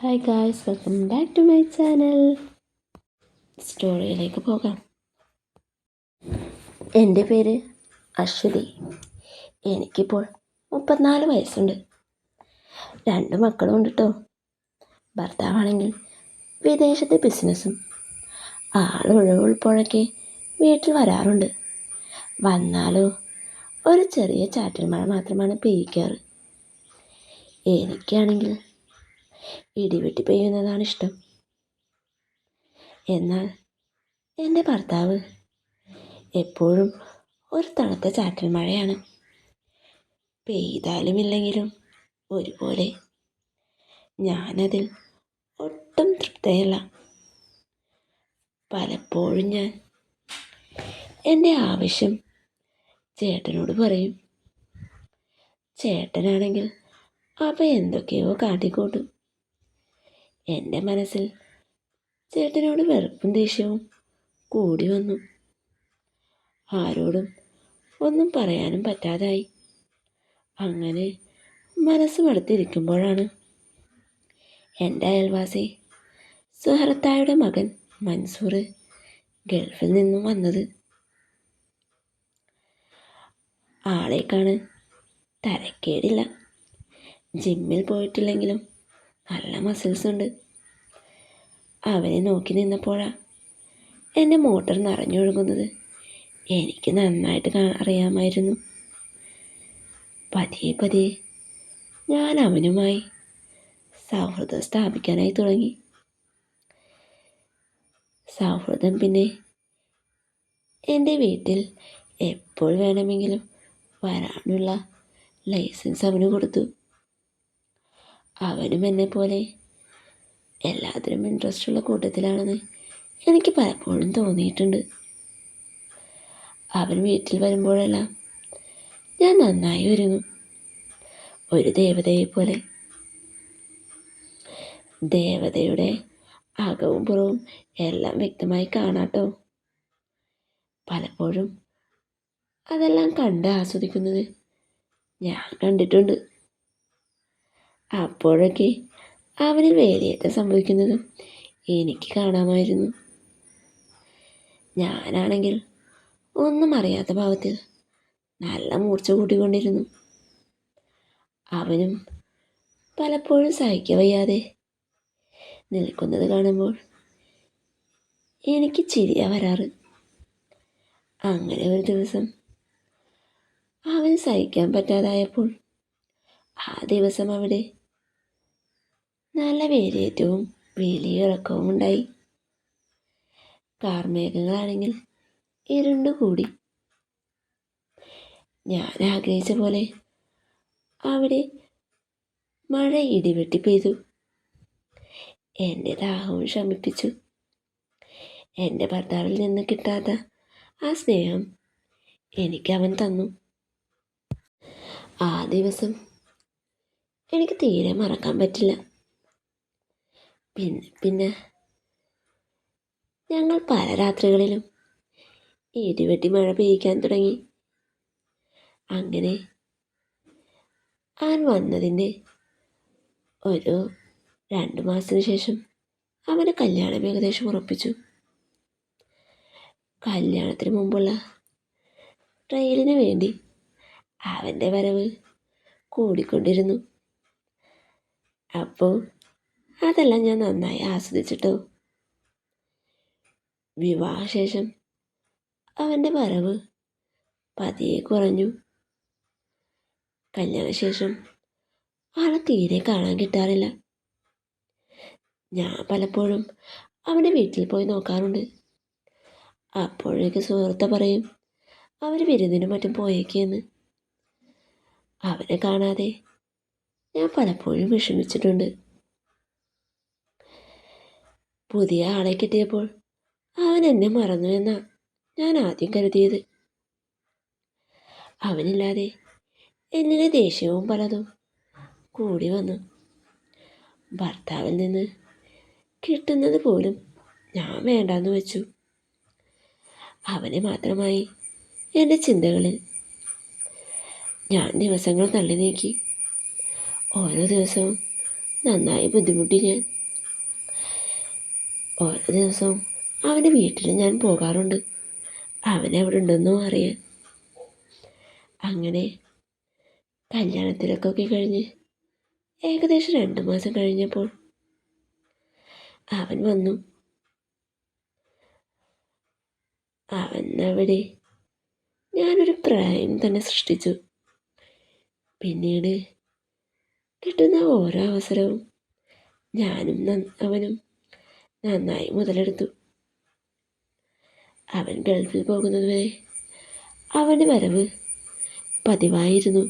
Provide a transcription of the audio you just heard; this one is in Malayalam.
Hi guys, welcome back to my channel. സ്റ്റോറിയിലേക്ക് പോകാം. എൻ്റെ പേര് അശ്വതി. എനിക്കിപ്പോൾ 34 വയസ്സുണ്ട്. 2 മക്കളും ഉണ്ട് കേട്ടോ. ഭർത്താവാണെങ്കിൽ വിദേശത്തെ ബിസിനസ്സും. ഒഴിവുള്ളപ്പോഴൊക്കെ വീട്ടിൽ വരാറുണ്ട്. വന്നാലോ ഒരു ചെറിയ ചാറ്റൽ മഴ മാത്രമാണ് പെയ്യിക്കാറ്. എനിക്കാണെങ്കിൽ ഇടിവെട്ടി പെയ്യുന്നതാണ് ഇഷ്ടം. എന്നാൽ എൻ്റെ ഭർത്താവ് എപ്പോഴും ഒരു തണുത്ത ചാറ്റൽ മഴയാണ്. പെയ്താലും ഇല്ലെങ്കിലും ഒരുപോലെ. ഞാനതിൽ ഒട്ടും തൃപ്തയല്ല. പലപ്പോഴും ഞാൻ എൻ്റെ ആവശ്യം ചേട്ടനോട് പറയും. ചേട്ടനാണെങ്കിൽ അവ എന്തൊക്കെയോ കാട്ടിക്കൂട്ടും. എൻ്റെ മനസ്സിൽ ചേട്ടനോട് വെറുപ്പും ദേഷ്യവും കൂടി വന്നു. ആരോടും ഒന്നും പറയാനും പറ്റാതായി. അങ്ങനെ മനസ്സ് മടുത്തിരിക്കുമ്പോഴാണ് എൻ്റെ അയൽവാസി സുഹൃത്തായുടെ മകൻ മൻസൂർ ഗൾഫിൽ നിന്നും വന്നത്. ആളെ കാണാൻ തരക്കേടില്ല. ജിമ്മിൽ പോയിട്ടില്ലെങ്കിലും നല്ല മസിൽസ് ഉണ്ട്. അവനെ നോക്കി നിന്നപ്പോഴാണ് എൻ്റെ മോട്ടർ നിറഞ്ഞൊഴുകുന്നത് എനിക്ക് നന്നായിട്ട് അറിയാമായിരുന്നു. പതിയെ പതിയെ ഞാൻ അവനുമായി സൗഹൃദം സ്ഥാപിക്കാനായി തുടങ്ങി. സൗഹൃദം പിന്നെ എൻ്റെ വീട്ടിൽ എപ്പോൾ വേണമെങ്കിലും വരാനുള്ള ലൈസൻസ് അവന് കൊടുത്തു. അവനും എന്നെ പോലെ എല്ലാത്തിനും ഇൻട്രസ്റ്റ് ഉള്ള കൂട്ടത്തിലാണെന്ന് എനിക്ക് പലപ്പോഴും തോന്നിയിട്ടുണ്ട്. അവൻ വീട്ടിൽ വരുമ്പോഴെല്ലാം ഞാൻ നന്നായി ഒരുങ്ങും, ഒരു ദേവതയെ പോലെ. ദേവതയുടെ അകവും പുറവും എല്ലാം വ്യക്തമായി കാണാട്ടോ. പലപ്പോഴും അതെല്ലാം കണ്ട് ആസ്വദിക്കുന്നത് ഞാൻ കണ്ടിട്ടുണ്ട്. അപ്പോഴൊക്കെ അവനിൽ വേലിയേറ്റം സംഭവിക്കുന്നതും എനിക്ക് കാണാമായിരുന്നു. ഞാനാണെങ്കിൽ ഒന്നും അറിയാത്ത ഭാവത്തിൽ നല്ല മൂർച്ച കൂട്ടിക്കൊണ്ടിരുന്നു. അവനും പലപ്പോഴും സഹിക്കവയ്യാതെ നിൽക്കുന്നത് കാണുമ്പോൾ എനിക്ക് ചിരിയാ വരാറ്. അങ്ങനെ ഒരു ദിവസം അവന് സഹിക്കാൻ പറ്റാതായപ്പോൾ ആ ദിവസം അവിടെ നല്ല വേലിയേറ്റവും വേലിയിറക്കവും ഉണ്ടായി. കാർമേഘങ്ങളാണെങ്കിൽ ഇരുണ്ടുകൂടി. ഞാൻ ആഗ്രഹിച്ച പോലെ അവിടെ മഴ ഇടിവെട്ടി പെയ്തു. എൻ്റെ ദാഹവും ശമിപ്പിച്ചു. എൻ്റെ ഭർത്താവിൽ നിന്ന് കിട്ടാത്ത ആ സ്നേഹം എനിക്ക് അവൻ തന്നു. ആ ദിവസം എനിക്ക് തീരെ മറക്കാൻ പറ്റില്ല. പിന്നെ ഞങ്ങൾ പല രാത്രികളിലും ഇടിവെട്ടി മഴ പെയ്യിക്കാൻ തുടങ്ങി. അങ്ങനെ അവൻ വന്നതിൻ്റെ ഒരു 2 മാസത്തിന് ശേഷം അവൻ്റെ കല്യാണം ഏകദേശം ഉറപ്പിച്ചു. കല്യാണത്തിന് മുമ്പുള്ള ട്രയലിന് വേണ്ടി അവൻ്റെ വരവ് കൂടിക്കൊണ്ടിരുന്നു. അപ്പോൾ അതെല്ലാം ഞാൻ നന്നായി ആസ്വദിച്ചിട്ടോ. വിവാഹശേഷം അവൻ്റെ വരവ് പതിയെ കുറഞ്ഞു. കല്യാണശേഷം ആളെ തീരെ കാണാൻ കിട്ടാറില്ല. ഞാൻ പലപ്പോഴും അവൻ്റെ വീട്ടിൽ പോയി നോക്കാറുണ്ട്. അപ്പോഴേക്ക് സുഹൃത്ത് പറയും അവർ വിരുന്നിനും മറ്റും പോയേക്കെന്ന്. അവനെ കാണാതെ ഞാൻ പലപ്പോഴും വിഷമിച്ചിട്ടുണ്ട്. പുതിയ ആളെ കിട്ടിയപ്പോൾ അവൻ എന്നെ മറന്നു എന്നാ ഞാൻ ആദ്യം കരുതിയത്. അവനില്ലാതെ എന്നിലെ ദേഷ്യവും പലതും കൂടി വന്നു. ഭർത്താവിൽ നിന്ന് കിട്ടുന്നത് പോലും ഞാൻ വേണ്ടാന്ന് വെച്ചു. അവനെ മാത്രമായി എൻ്റെ ചിന്തകളിൽ ഞാൻ ദിവസങ്ങൾ തള്ളി നീക്കി. ഓരോ ദിവസവും നന്നായി ബുദ്ധിമുട്ടി ഞാൻ. ഓരോ ദിവസവും അവൻ്റെ വീട്ടിൽ ഞാൻ പോകാറുണ്ട്, അവനെവിടെ ഉണ്ടെന്നോ അറിയാൻ. അങ്ങനെ കല്യാണത്തിലൊക്കെ കഴിഞ്ഞ് ഏകദേശം 2 മാസം കഴിഞ്ഞപ്പോൾ അവൻ വന്നു. അവൻ അവിടെ ഞാനൊരു പ്രായം തന്നെ സൃഷ്ടിച്ചു. പിന്നീട് കിട്ടുന്ന ഓരോ അവസരവും ഞാനും അവനും നന്നായി മുതലെടുത്തു. അവൻ ഗൾഫിൽ പോകുന്നതുവരെ അവൻ്റെ വരവ് പതിവായിരുന്നു.